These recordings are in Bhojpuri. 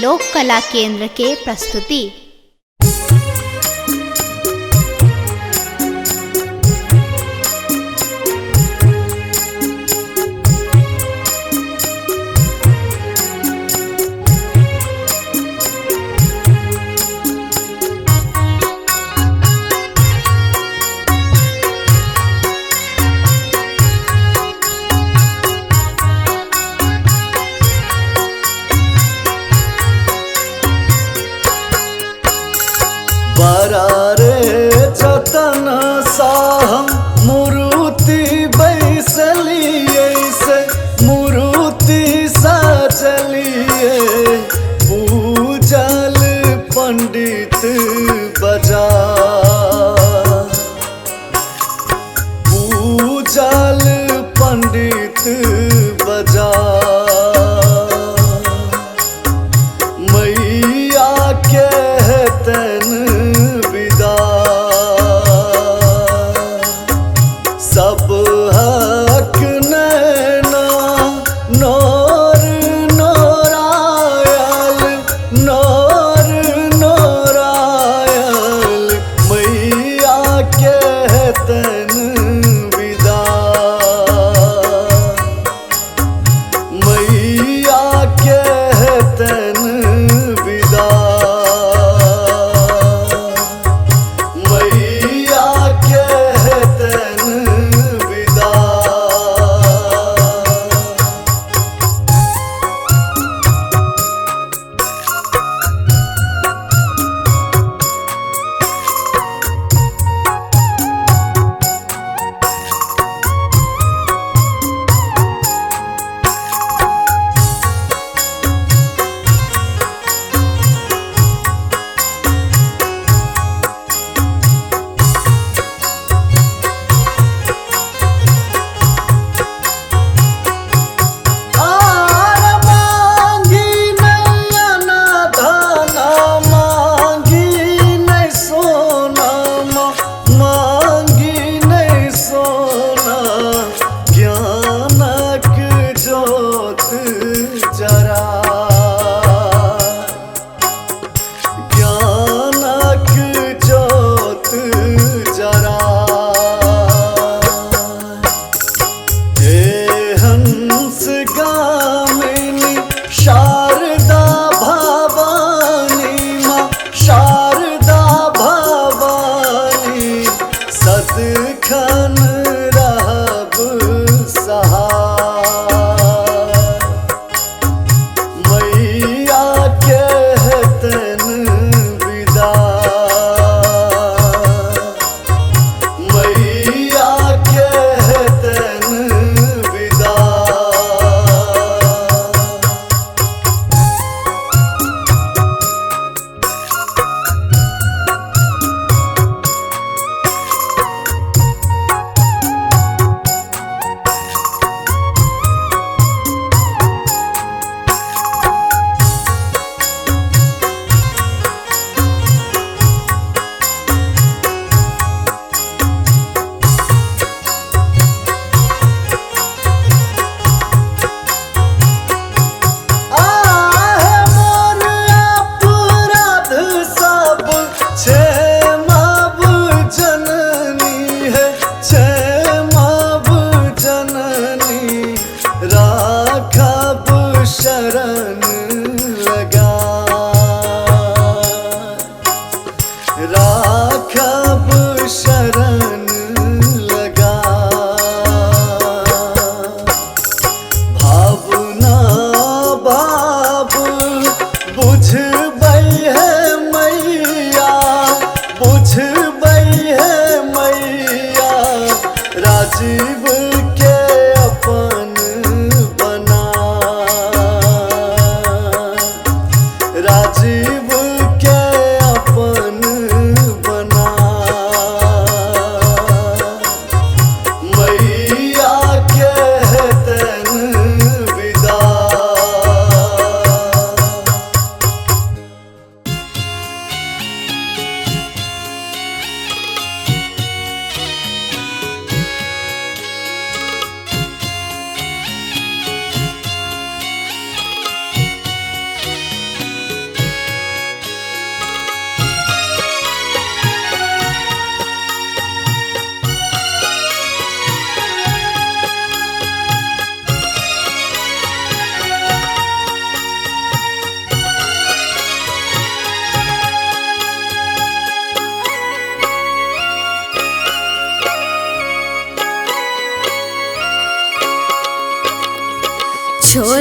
लोक कला केंद्र के प्रस्तुति। बरारे जतन साहम मूर्ति बैसलिए से मूर्ति सजलिए पूजल पंडित बाजार पूजल पंडित बाजार मैया के तन सब हक नैना नोर नोरायल नोर नोरायल मैया के तन विदा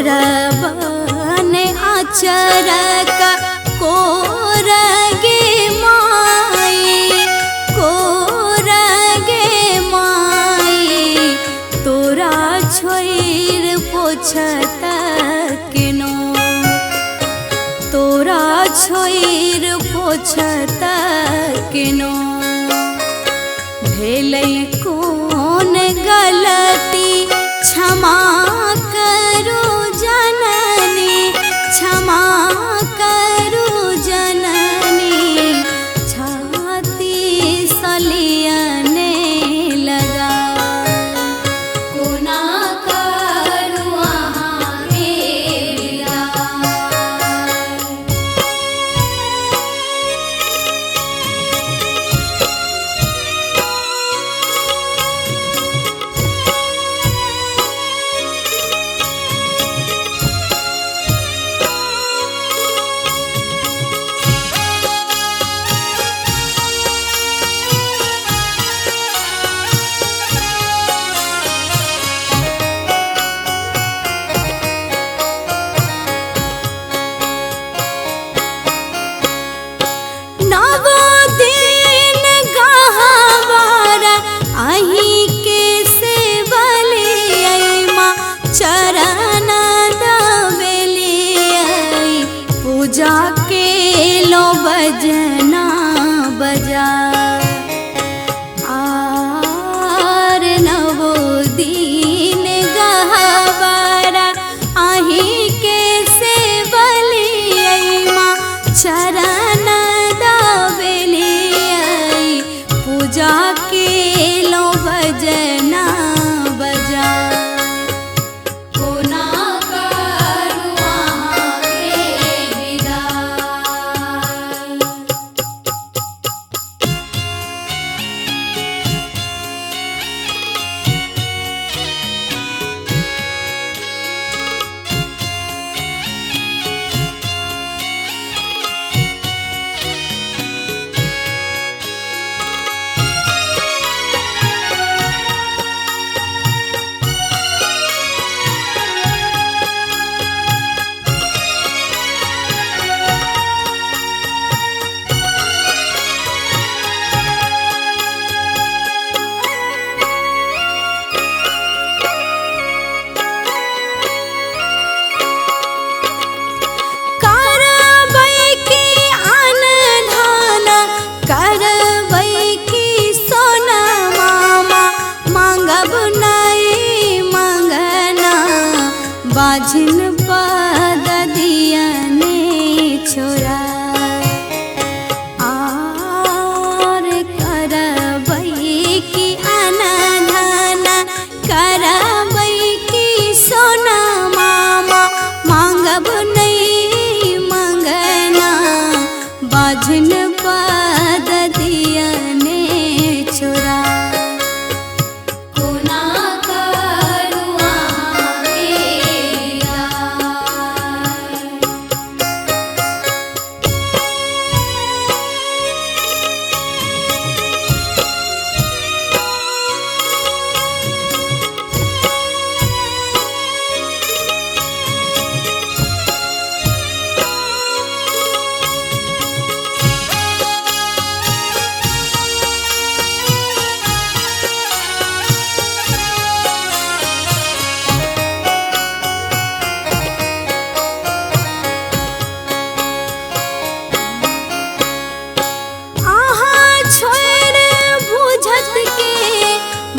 छोरबन आचरक कोरगे माई, कोरगे माई, तोरा छोइर पोछत केनो, तोरा छोइर पोछत केनो। भेलै कोन गलती क्षमा करू जननी, क्षमा करू जननी, छाती सलियने लगा। कोना करू अहाँ के विदा। जाके लो बजना बजा, आर नवो दिन गहवारा आही के सेवली माँ चरण दावेली, पूजा के लो बजना बजा। बाझिन पद दियने छोरा, आर करबै की अनधन, करबै की सोना मामा, मांगब नहीं मंगना, बाझिन पद दियने छोरा।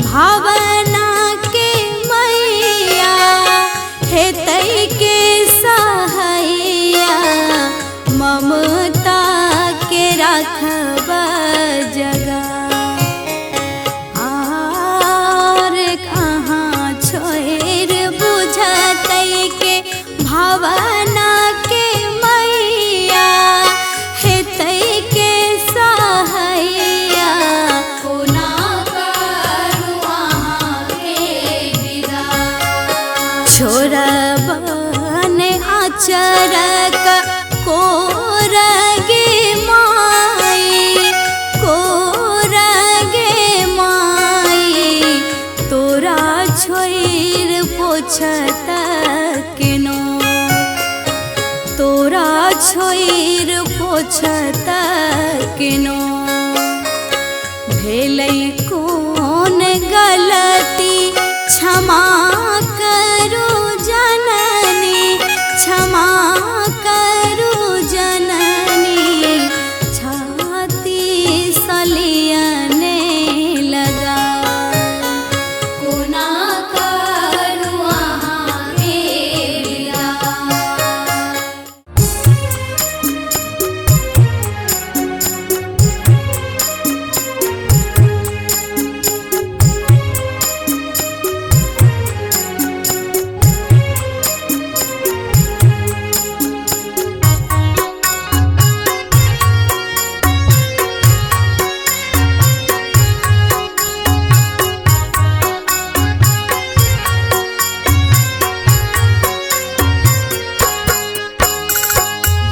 भावना के मैया हेतै के सहैया, ममता के रखब जगा, आर कहाँ छोड़ बुझतै के भावना के मैया हेतै के सहैया। छोरबन आचरक कोरगे माई, कोरगे माई, तोरा छोइर पोछत केनो। छोएर पोछत किनो भेलै कोन गलती क्षमा करू जननी क्षमा करू जननी छाती सलियने लगा कोना करू अहाँ मेरा।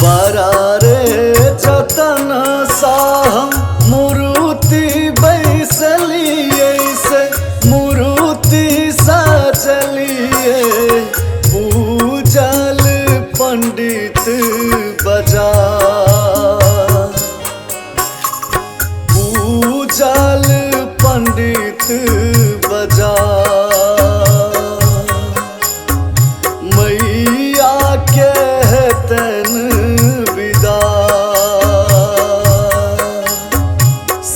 बरारे जतन साहम मूर्ति बैसलिए से मूर्ति सजलिए पूजल पंडित बजा पूजल पंडित बजा मैया के तन विदा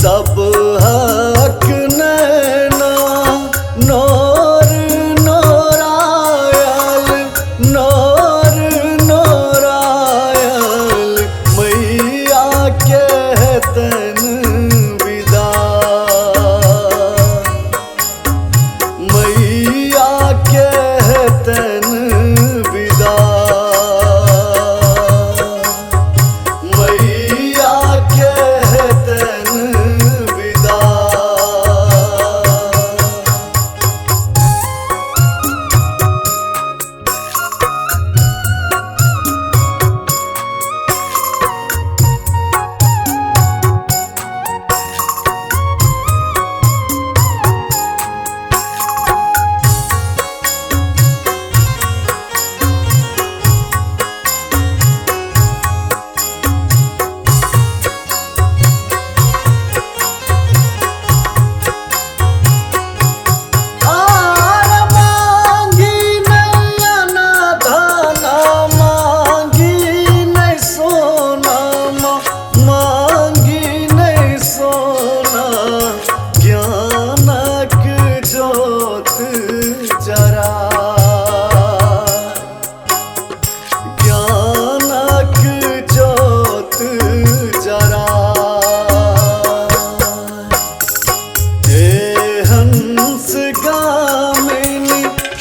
सब हक नैना नोर नोरायल नोर नोरायल मैया के तन विदा मैया के तन विदा मैया के तन विदा।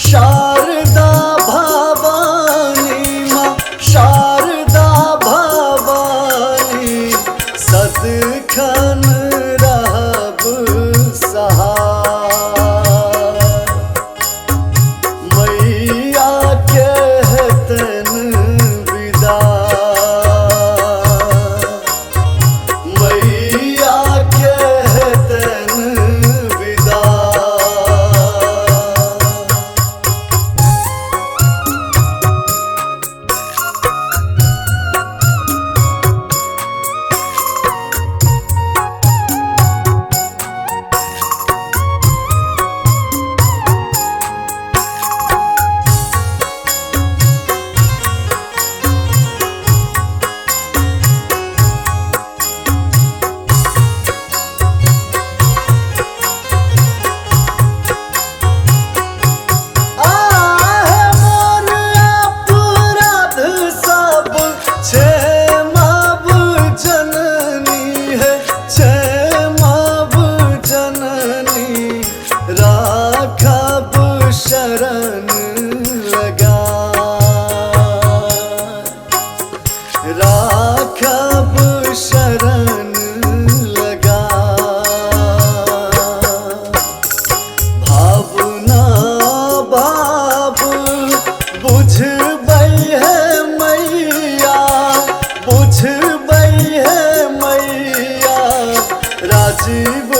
शारदा भवानी माँ शारदा भवानी सदखन रहब सहाय मैया के तन विदा मैया के तन विदा। राखब शरण लगा राखब शरण लगा भावना भाव बुझबै है मैया बुझबै है मैया राजीव